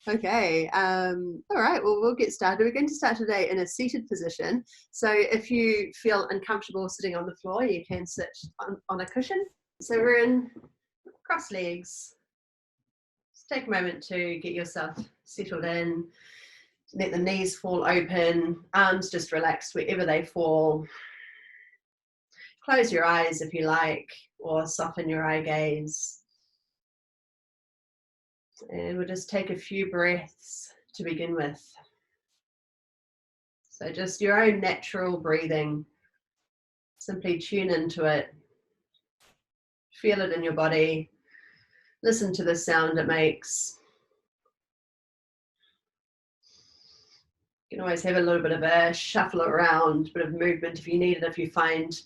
Okay, all right, well, we'll get started. We're going to start today in a seated position. So if you feel uncomfortable sitting on the floor, you can sit on a cushion. So we're in cross legs. Just take a moment to get yourself settled in. Let the knees fall open, arms just relaxed wherever they fall. Close your eyes if you like, or soften your eye gaze. And we'll just take a few breaths to begin with. So just your own natural breathing. Simply tune into it. Feel it in your body. Listen to the sound it makes. You can always have a little bit of a shuffle around, a bit of movement if you need it. If you find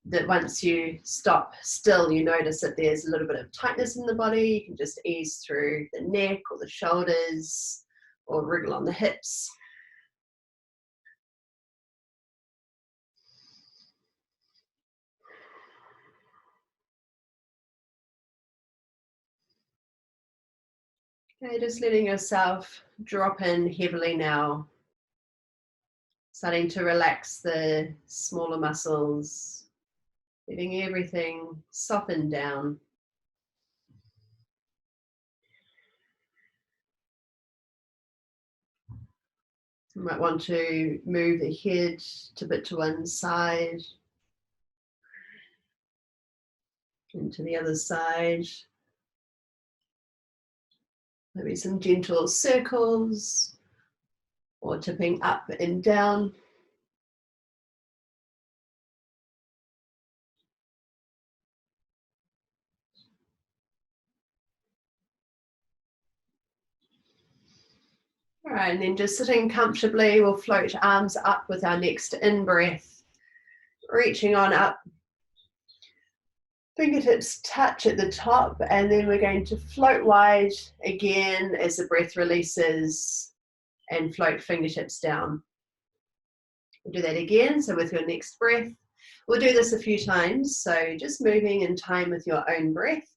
that once you stop still, you notice that there's a little bit of tightness in the body, you can just ease through the neck or the shoulders or wriggle on the hips. Okay, just letting yourself drop in heavily now. Starting to relax the smaller muscles, letting everything soften down. You might want to move the head a bit to one side and to the other side. Maybe some gentle circles or tipping up and down. All right, and then just sitting comfortably, we'll float arms up with our next in-breath, reaching on up. Fingertips touch at the top, and then we're going to float wide again as the breath releases and float fingertips down. We'll do that again, so with your next breath. We'll do this a few times, so just moving in time with your own breath.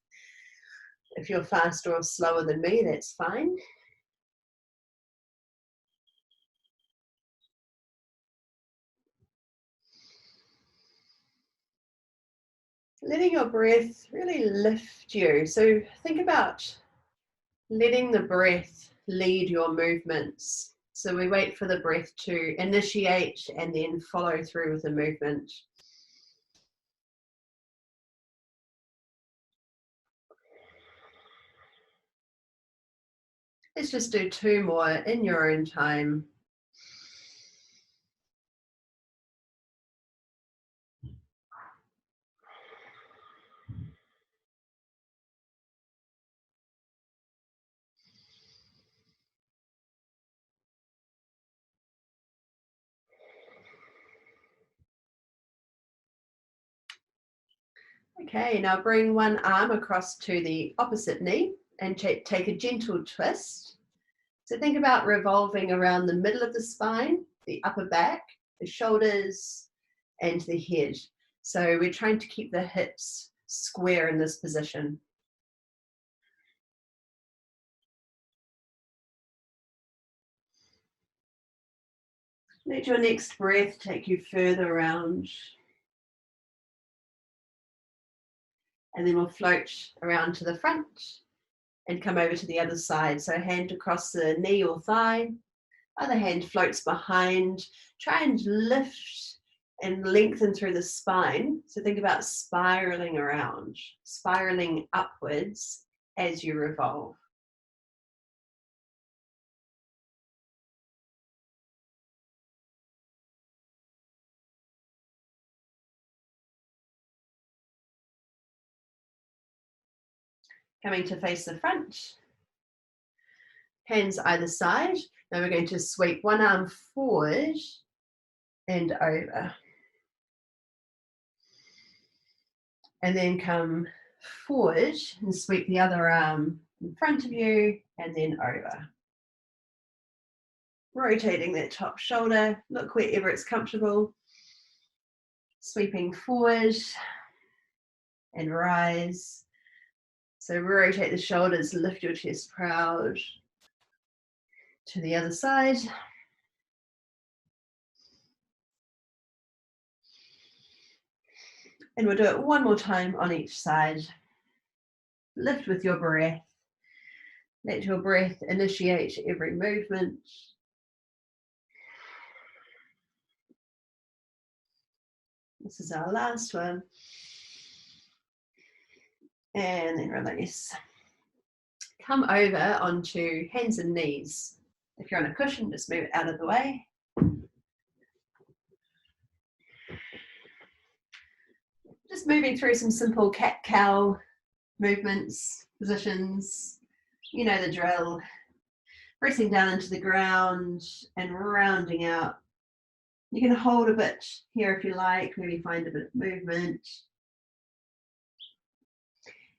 If you're faster or slower than me, that's fine. Letting your breath really lift you. So think about letting the breath lead your movements. So we wait for the breath to initiate and then follow through with the movement. Let's just do 2 more in your own time. Okay, now bring one arm across to the opposite knee and take a gentle twist. So think about revolving around the middle of the spine, the upper back, the shoulders, and the head. So we're trying to keep the hips square in this position. Let your next breath take you further around. And then we'll float around to the front and come over to the other side. So hand across the knee or thigh, other hand floats behind. Try and lift and lengthen through the spine. So think about spiraling around, spiraling upwards as you revolve. Coming to face the front, hands either side. Now we're going to sweep one arm forward and over. And then come forward and sweep the other arm in front of you and then over. Rotating that top shoulder, look wherever it's comfortable. Sweeping forward and rise. So rotate the shoulders, lift your chest proud. To the other side. And we'll do it one more time on each side. Lift with your breath. Let your breath initiate every movement. This is our last one. And then release. Come over onto hands and knees. If you're on a cushion, just move it out of the way. Just moving through some simple cat-cow movements, positions. You know the drill. Pressing down into the ground and rounding out. You can hold a bit here if you like, maybe find a bit of movement.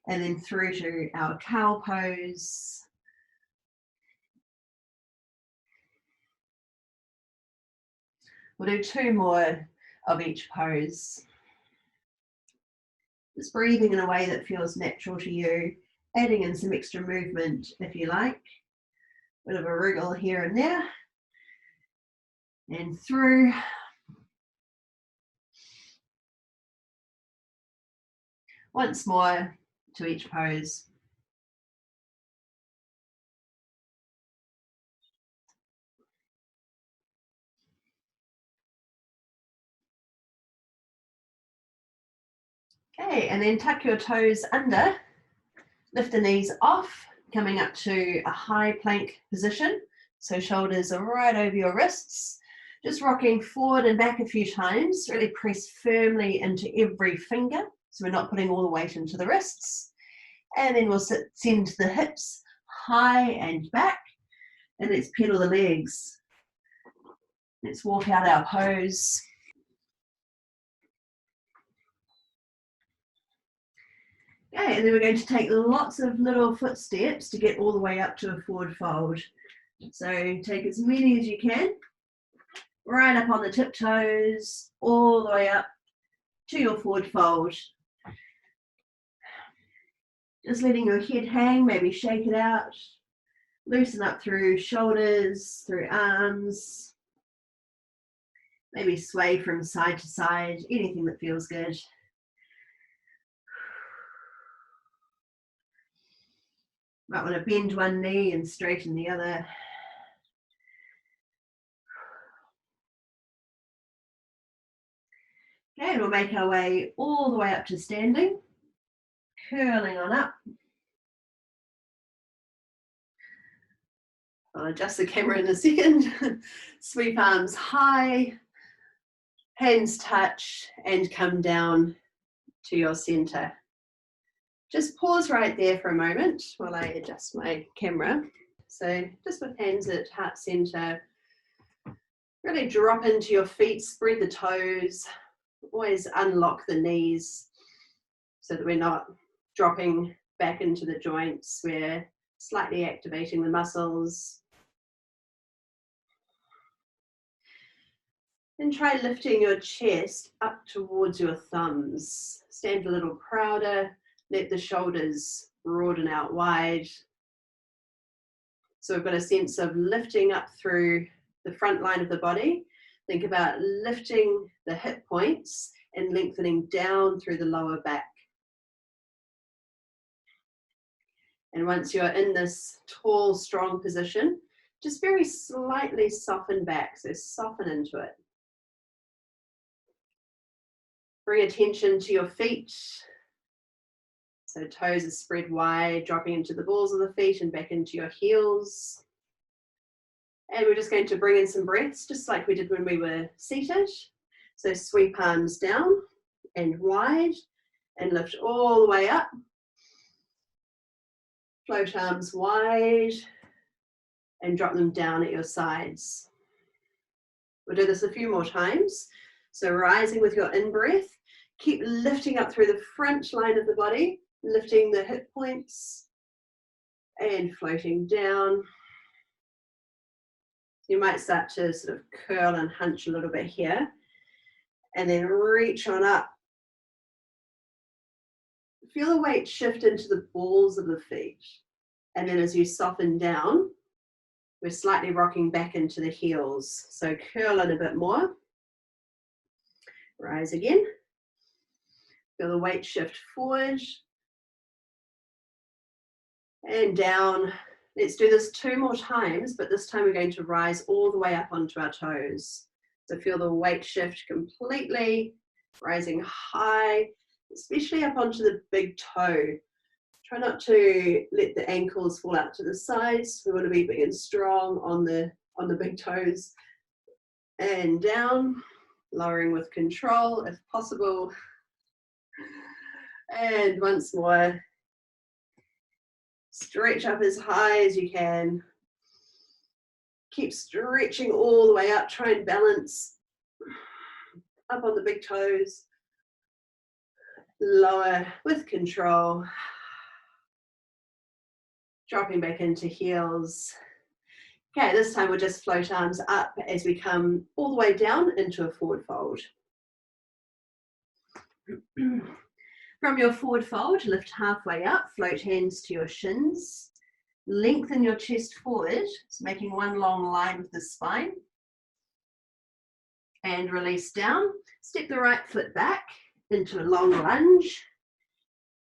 And then through to our cow pose. We'll do 2 more of each pose. Just breathing in a way that feels natural to you, adding in some extra movement if you like. Bit of a wriggle here and there. And through. Once more to each pose. Okay, and then tuck your toes under, lift the knees off, coming up to a high plank position. So shoulders are right over your wrists. Just rocking forward and back a few times, really press firmly into every finger. So we're not putting all the weight into the wrists. And then we'll send the hips high and back. And let's pedal the legs. Let's walk out our pose. Okay, and then we're going to take lots of little footsteps to get all the way up to a forward fold. So take as many as you can, right up on the tiptoes, all the way up to your forward fold. Just letting your head hang, maybe shake it out. Loosen up through shoulders, through arms. Maybe sway from side to side, anything that feels good. Might want to bend one knee and straighten the other. Okay, and we'll make our way all the way up to standing, curling on up. I'll adjust the camera in a second. Sweep arms high, hands touch, and come down to your center. Just pause right there for a moment while I adjust my camera. So just with hands at heart center, really drop into your feet, spread the toes, always unlock the knees so that we're not dropping back into the joints. We're slightly activating the muscles. And try lifting your chest up towards your thumbs. Stand a little prouder. Let the shoulders broaden out wide. So we've got a sense of lifting up through the front line of the body. Think about lifting the hip points and lengthening down through the lower back. And once you're in this tall, strong position, just very slightly soften back. So soften into it. Bring attention to your feet. So toes are spread wide, dropping into the balls of the feet and back into your heels. And we're just going to bring in some breaths, just like we did when we were seated. So sweep arms down and wide and lift all the way up. Float arms wide and drop them down at your sides. We'll do this a few more times. So rising with your in-breath, keep lifting up through the front line of the body, lifting the hip points and floating down. You might start to sort of curl and hunch a little bit here and then reach on up. Feel the weight shift into the balls of the feet. And then as you soften down, We're slightly rocking back into the heels. So curl in a bit more. Rise again. Feel the weight shift forward. And down. Let's do this 2 more times, but this time we're going to rise all the way up onto our toes. So feel the weight shift completely, rising high, especially up onto the big toe. Try not to let the ankles fall out to the sides. We want to be big and strong on the big toes. And down, lowering with control if possible. And once more. Stretch up as high as you can. Keep stretching all the way up. Try and balance up on the big toes. Lower with control. Dropping back into heels. Okay, this time we'll just float arms up as we come all the way down into a forward fold. From your forward fold, lift halfway up, float hands to your shins. Lengthen your chest forward, so making one long line with the spine. And release down. Step the right foot back into a long lunge.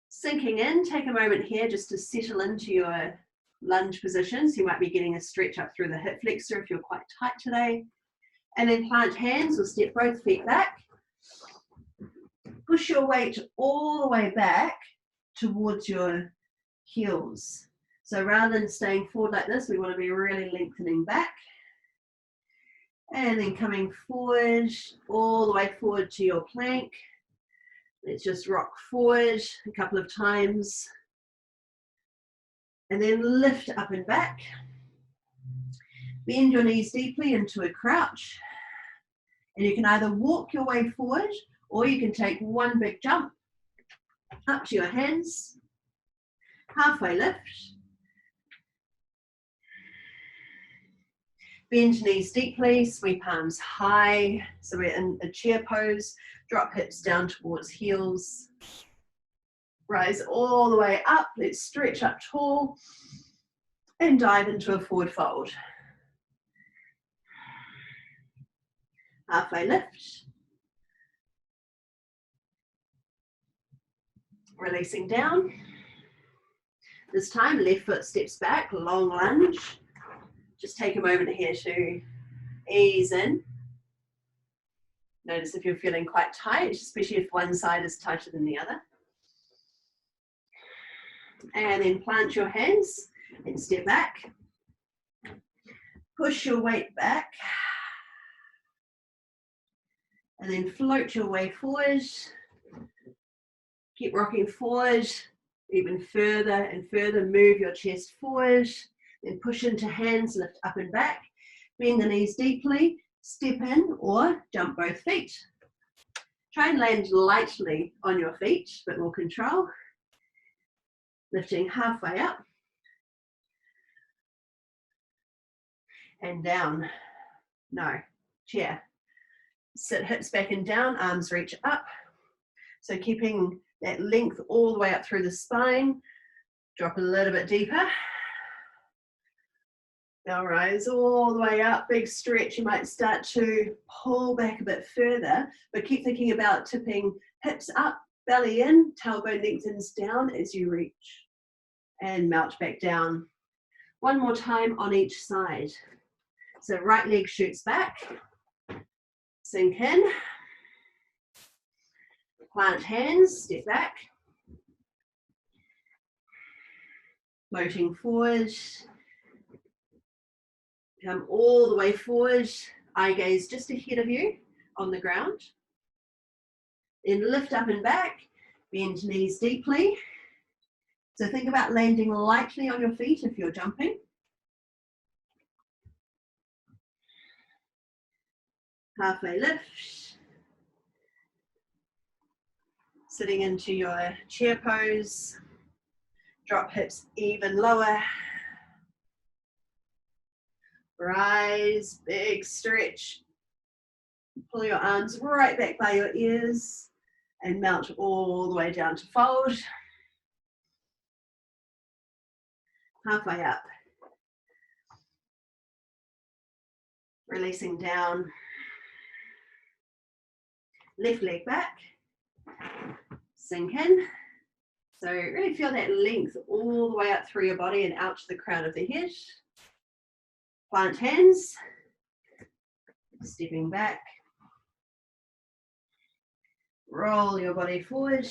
Sinking in, take a moment here just to settle into your lunge position. So you might be getting a stretch up through the hip flexor if you're quite tight today. And then plant hands or step both feet back. Push your weight all the way back towards your heels. So rather than staying forward like this, we want to be really lengthening back. And then coming forward, all the way forward to your plank. Let's just rock forward a couple of times. And then lift up and back. Bend your knees deeply into a crouch. And you can either walk your way forward, or you can take one big jump up to your hands, halfway lift. Bend knees deeply, sweep arms high. So we're in a chair pose, drop hips down towards heels. Rise all the way up, let's stretch up tall and dive into a forward fold. Halfway lift. Releasing down. This time, left foot steps back, long lunge. Just take a moment here to ease in. Notice if you're feeling quite tight, especially if one side is tighter than the other. And then plant your hands and step back. Push your weight back. And then float your way forward. Keep rocking forward, even further and further. Move your chest forward. Then push into hands, lift up and back. Bend the knees deeply, step in or jump both feet. Try and land lightly on your feet, but more control. Lifting halfway up. And down. No, chair. Sit hips back and down, arms reach up. So keeping that length all the way up through the spine. Drop a little bit deeper. Now rise all the way up, big stretch. You might start to pull back a bit further, but keep thinking about tipping hips up, belly in, tailbone lengthens down as you reach. And melt back down. One more time on each side. So right leg shoots back, sink in, plant hands, step back, floating forward, come all the way forward, eye gaze just ahead of you on the ground. Then lift up and back, bend knees deeply. So think about landing lightly on your feet if you're jumping. Halfway lift. Sitting into your chair pose. Drop hips even lower. Rise, big stretch. Pull your arms right back by your ears and melt all the way down to fold. Halfway up. Releasing down. Left leg back. Sink in. So really feel that length all the way up through your body and out to the crown of the head. Plant hands. Stepping back. Roll your body forward.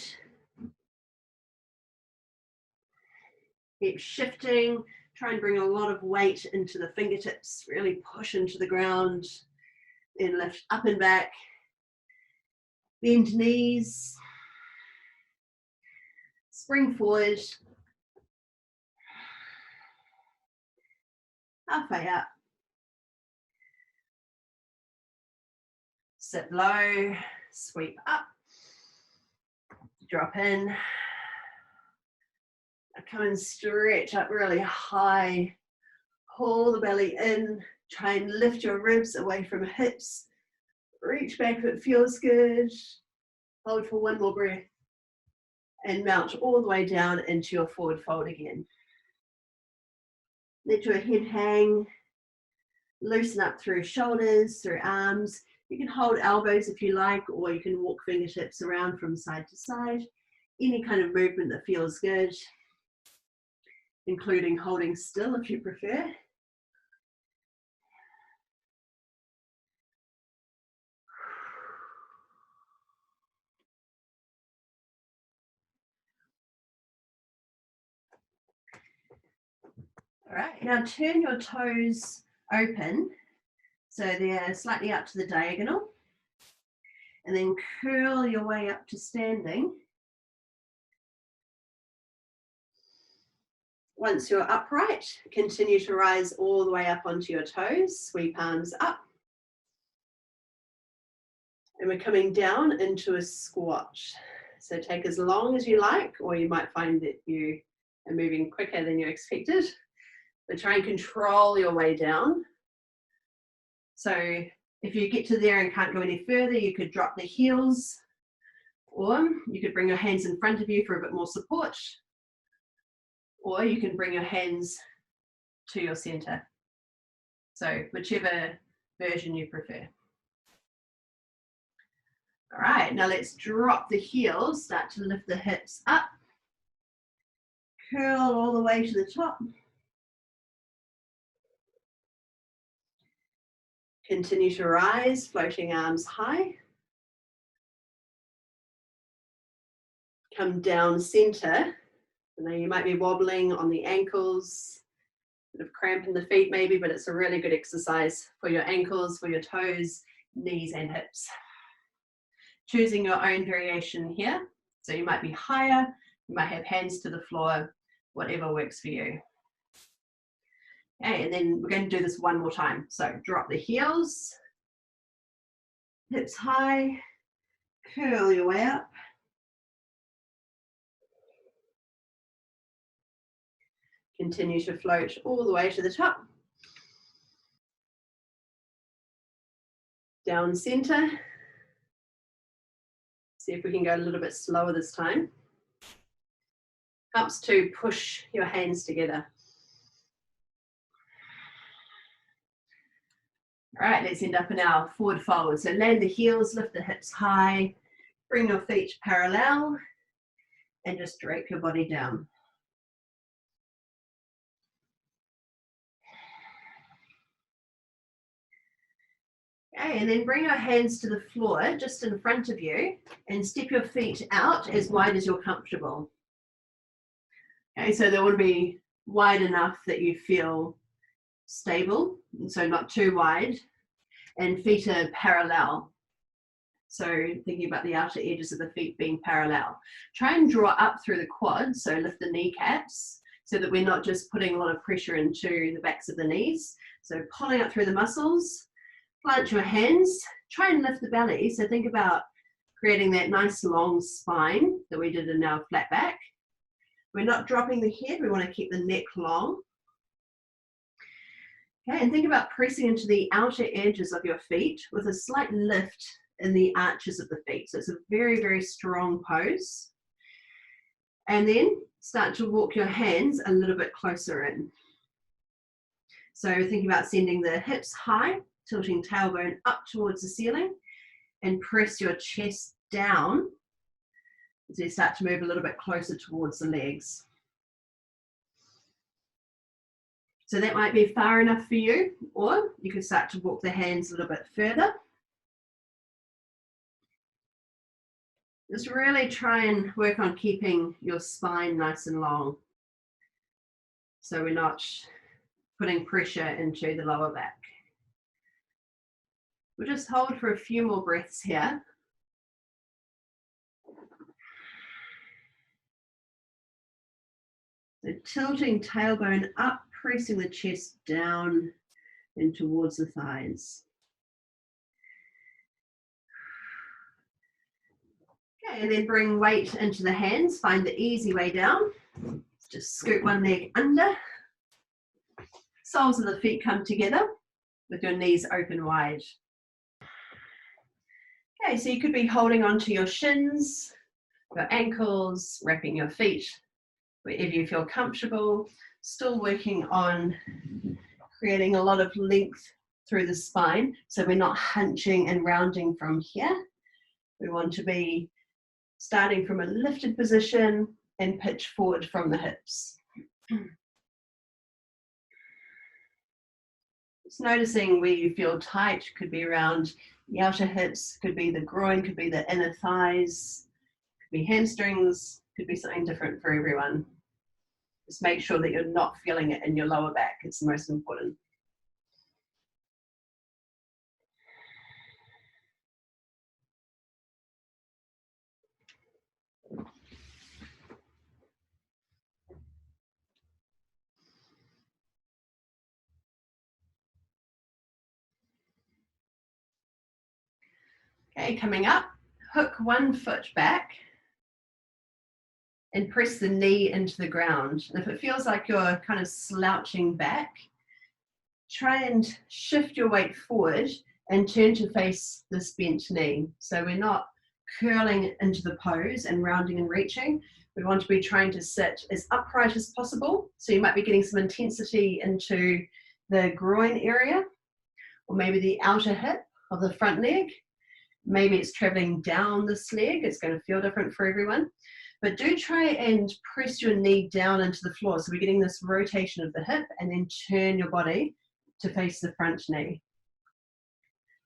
Keep shifting. Try and bring a lot of weight into the fingertips. Really push into the ground. Then lift up and back. Bend knees. Spring forward. Halfway up. Sit low. Sweep up. Drop in. Come and stretch up really high. Pull the belly in. Try and lift your ribs away from hips. Reach back if it feels good. Hold for one more breath. And mount all the way down into your forward fold again. Let your head hang. Loosen up through shoulders, through arms. You can hold elbows if you like, or you can walk fingertips around from side to side. Any kind of movement that feels good, including holding still if you prefer. All right, now turn your toes open so they're slightly up to the diagonal, and then curl your way up to standing. Once you're upright, continue to rise all the way up onto your toes, sweep arms up. And we're coming down into a squat. So take as long as you like, or you might find that you are moving quicker than you expected. But try and control your way down. So if you get to there and can't go any further, you could drop the heels, or you could bring your hands in front of you for a bit more support, or you can bring your hands to your center. So whichever version you prefer. All right, now let's drop the heels, start to lift the hips up, curl all the way to the top. Continue to rise, floating arms high. Come down center. I know you might be wobbling on the ankles, bit of cramp in the feet maybe, but it's a really good exercise for your ankles, for your toes, knees and hips. Choosing your own variation here. So you might be higher, you might have hands to the floor, whatever works for you. Okay, and then we're going to do this one more time. So drop the heels, hips high, curl your way up. Continue to float all the way to the top. Down center. See if we can go a little bit slower this time. Helps to push your hands together. All right, let's end up in our forward fold. So land the heels, lift the hips high, bring your feet parallel, and just drape your body down. Okay, and then bring your hands to the floor just in front of you and step your feet out as wide as you're comfortable. Okay, so they want to be wide enough that you feel stable, so not too wide, and feet are parallel. So thinking about the outer edges of the feet being parallel. Try and draw up through the quads, so lift the kneecaps, so that we're not just putting a lot of pressure into the backs of the knees. So pulling up through the muscles, plant your hands, try and lift the belly. So think about creating that nice long spine that we did in our flat back. We're not dropping the head, we want to keep the neck long. Okay, and think about pressing into the outer edges of your feet with a slight lift in the arches of the feet. So it's a very, very strong pose. And then start to walk your hands a little bit closer in. So think about sending the hips high tilting tailbone up towards the ceiling, and press your chest down as you start to move a little bit closer towards the legs. So that might be far enough for you, or you can start to walk the hands a little bit further. Just really try and work on keeping your spine nice and long, so we're not putting pressure into the lower back. We'll just hold for a few more breaths here. So tilting tailbone up, pressing the chest down and towards the thighs. Okay, and then bring weight into the hands. Find the easy way down. Just scoot one leg under. Soles of the feet come together with your knees open wide. Okay, so you could be holding onto your shins, your ankles, wrapping your feet wherever you feel comfortable. Still working on creating a lot of length through the spine, so we're not hunching and rounding from here. We want to be starting from a lifted position and pitch forward from the hips. Just noticing where you feel tight. Could be around the outer hips, could be the groin, could be the inner thighs, could be hamstrings, could be something different for everyone. Just make sure that you're not feeling it in your lower back. It's the most important. Okay, coming up, hook one foot back and press the knee into the ground. And if it feels like you're kind of slouching back, try and shift your weight forward and turn to face this bent knee. So we're not curling into the pose and rounding and reaching. We want to be trying to sit as upright as possible. So you might be getting some intensity into the groin area, or maybe the outer hip of the front leg. Maybe it's traveling down this leg. It's going to feel different for everyone. But do try and press your knee down into the floor. So we're getting this rotation of the hip, and then turn your body to face the front knee.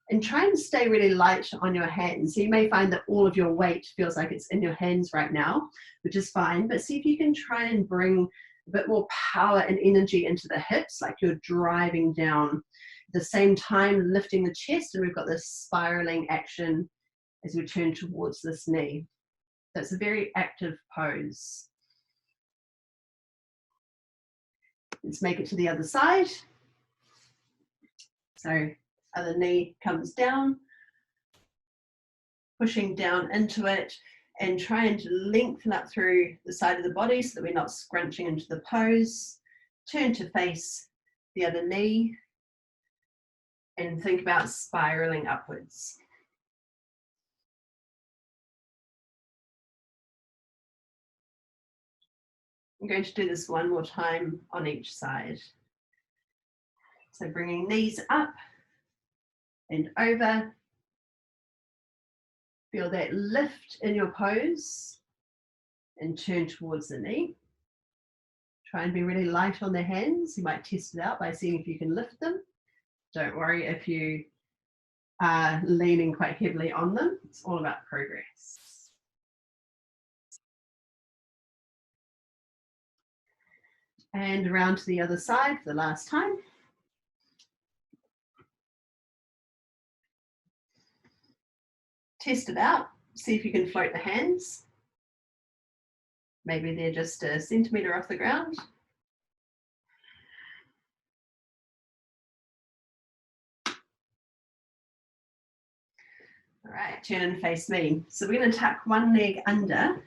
And try and stay really light on your hands. So you may find that all of your weight feels like it's in your hands right now, which is fine. But see if you can try and bring a bit more power and energy into the hips, like you're driving down. At the same time, lifting the chest, and we've got this spiraling action as we turn towards this knee. That's a very active pose. Let's make it to the other side. So other knee comes down, pushing down into it, and trying to lengthen up through the side of the body so that we're not scrunching into the pose. Turn to face the other knee and think about spiraling upwards. I'm going to do this one more time on each side. So bringing knees up and over. Feel that lift in your pose and turn towards the knee. Try and be really light on the hands. You might test it out by seeing if you can lift them. Don't worry if you are leaning quite heavily on them. It's all about progress. And around to the other side for the last time. Test it out. See if you can float the hands. Maybe they're just a centimetre off the ground. All right, turn and face me. So we're going to tuck one leg under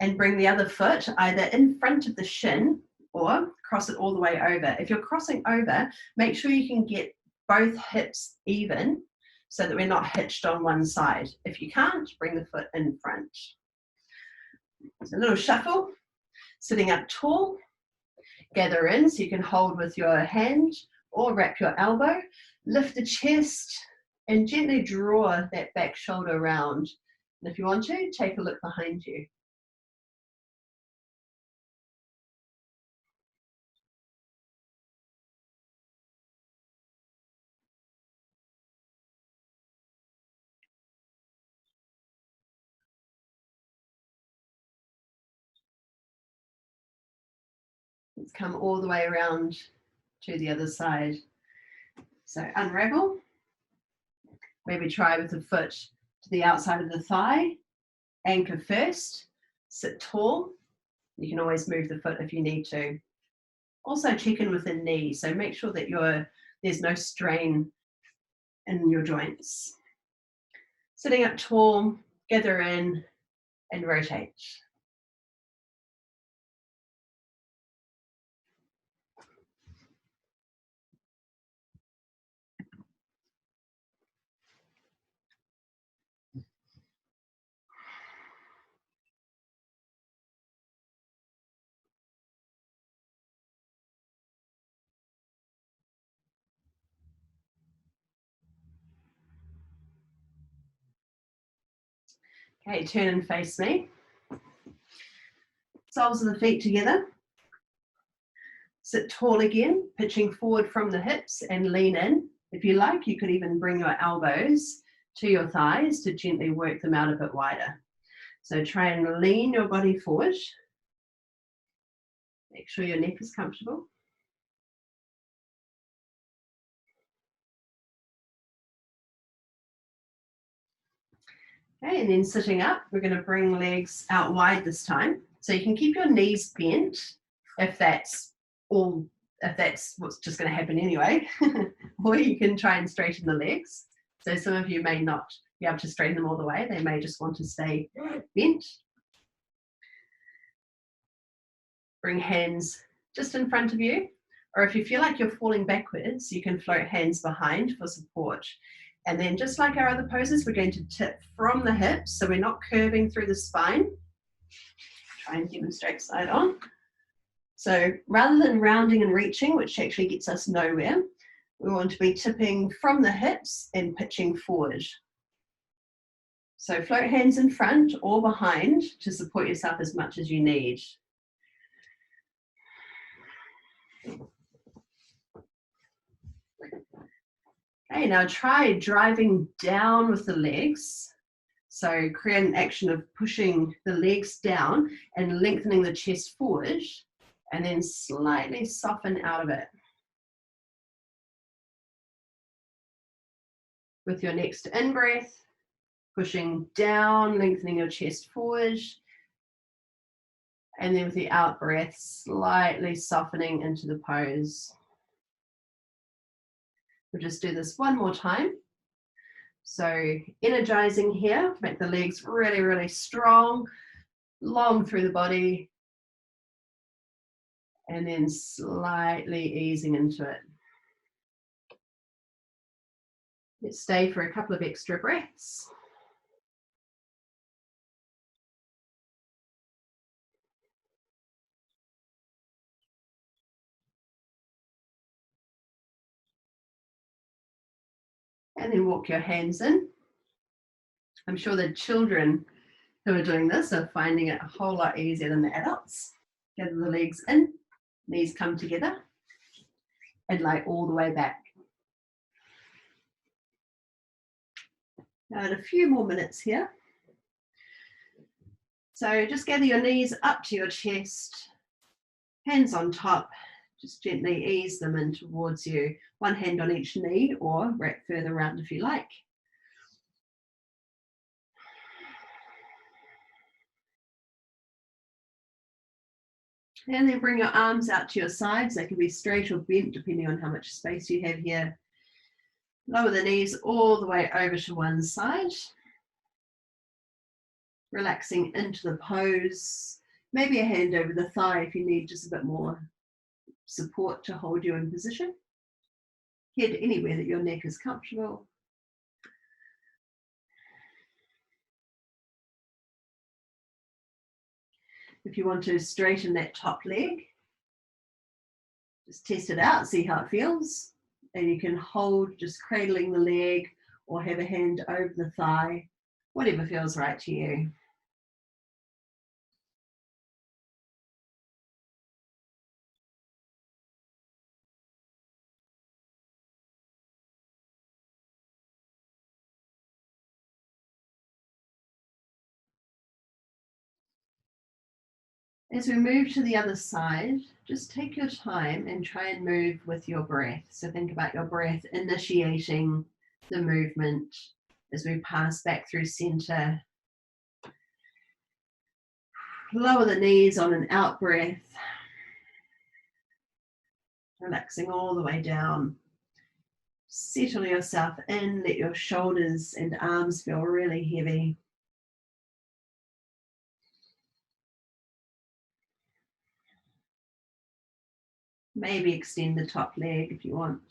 and bring the other foot either in front of the shin or cross it all the way over. If you're crossing over, make sure you can get both hips even so that we're not hitched on one side. If you can't, bring the foot in front. So a little shuffle, sitting up tall, gather in so you can hold with your hand or wrap your elbow, lift the chest, and gently draw that back shoulder around. And if you want to, take a look behind you. Let's come all the way around to the other side. So unravel. Maybe try with the foot to the outside of the thigh. Anchor first. Sit tall. You can always move the foot if you need to. Also check in with the knee. So make sure that there's no strain in your joints. Sitting up tall, gather in and rotate. Okay, turn and face me. Soles of the feet together. Sit tall again, pitching forward from the hips and lean in. If you like, you could even bring your elbows to your thighs to gently work them out a bit wider. So try and lean your body forward. Make sure your neck is comfortable. Okay, and then sitting up, we're going to bring legs out wide this time. So you can keep your knees bent if that's what's just going to happen anyway, or you can try and straighten the legs. So some of you may not be able to straighten them all the way. They may just want to stay bent. Bring hands just in front of you, or if you feel like you're falling backwards, you can float hands behind for support. And then just like our other poses, we're going to tip from the hips, so we're not curving through the spine. Try and demonstrate side on. So rather than rounding and reaching, which actually gets us nowhere, we want to be tipping from the hips and pitching forward. So float hands in front or behind to support yourself as much as you need. Okay, now try driving down with the legs. So create an action of pushing the legs down and lengthening the chest forward, and then slightly soften out of it. With your next in-breath, pushing down, lengthening your chest forward, and then with the out-breath, slightly softening into the pose. We'll just do this one more time. So energizing here, make the legs really, really strong, long through the body, and then slightly easing into it. Let's stay for a couple of extra breaths. And then walk your hands in. I'm sure the children who are doing this are finding it a whole lot easier than the adults. Gather the legs in, knees come together, and lie all the way back. Now in a few more minutes here. So just gather your knees up to your chest, hands on top, just gently ease them in towards you. One hand on each knee or wrap further around if you like. And then bring your arms out to your sides. They can be straight or bent depending on how much space you have here. Lower the knees all the way over to one side. Relaxing into the pose. Maybe a hand over the thigh if you need just a bit more support to hold you in position. Head anywhere that your neck is comfortable. If you want to straighten that top leg, just test it out, see how it feels. And you can hold just cradling the leg or have a hand over the thigh, whatever feels right to you. As we move to the other side, just take your time and try and move with your breath. So think about your breath initiating the movement as we pass back through center. Lower the knees on an out breath, relaxing all the way down. Settle yourself in, let your shoulders and arms feel really heavy. Maybe extend the top leg if you want.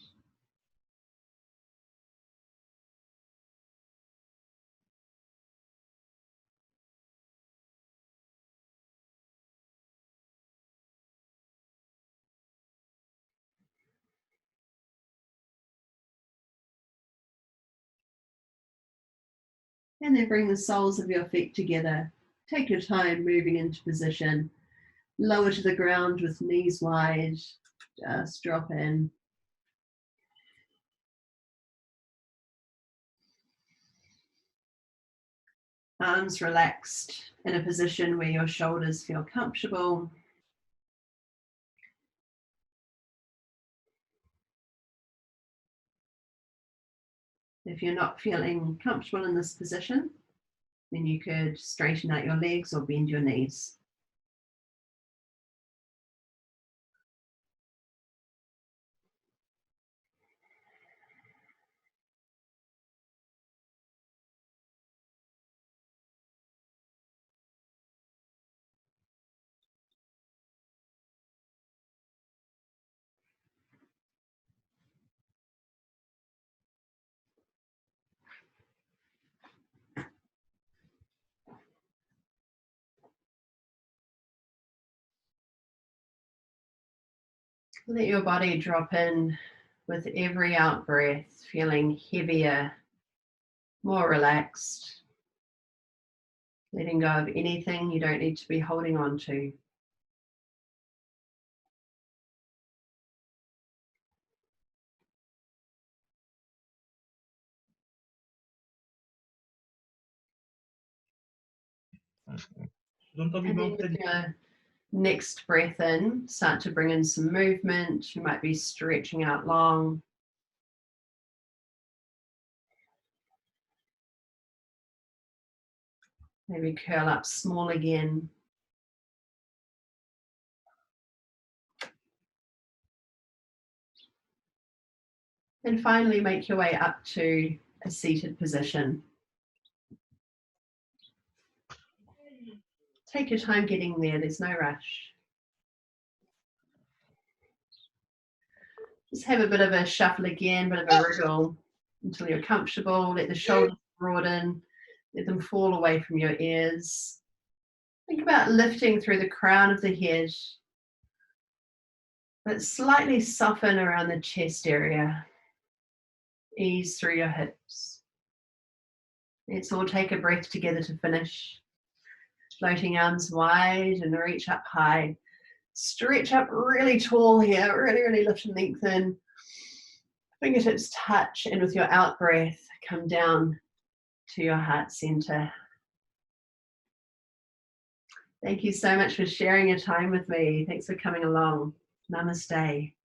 And then bring the soles of your feet together. Take your time moving into position. Lower to the ground with knees wide. Just drop in. Arms relaxed in a position where your shoulders feel comfortable. If you're not feeling comfortable in this position, then you could straighten out your legs or bend your knees. Let your body drop in with every out breath, feeling heavier, more relaxed, letting go of anything you don't need to be holding on to. And then with your next breath in, start to bring in some movement. You might be stretching out long. Maybe curl up small again. And finally make your way up to a seated position. Take your time getting there, there's no rush. Just have a bit of a shuffle again, bit of a wriggle until you're comfortable. Let the shoulders broaden, let them fall away from your ears. Think about lifting through the crown of the head, but slightly soften around the chest area. Ease through your hips. Let's all take a breath together to finish. Floating arms wide and reach up high. Stretch up really tall here, really lift and lengthen. Fingertips touch, and with your out breath, come down to your heart center. Thank you so much for sharing your time with me. Thanks for coming along. Namaste.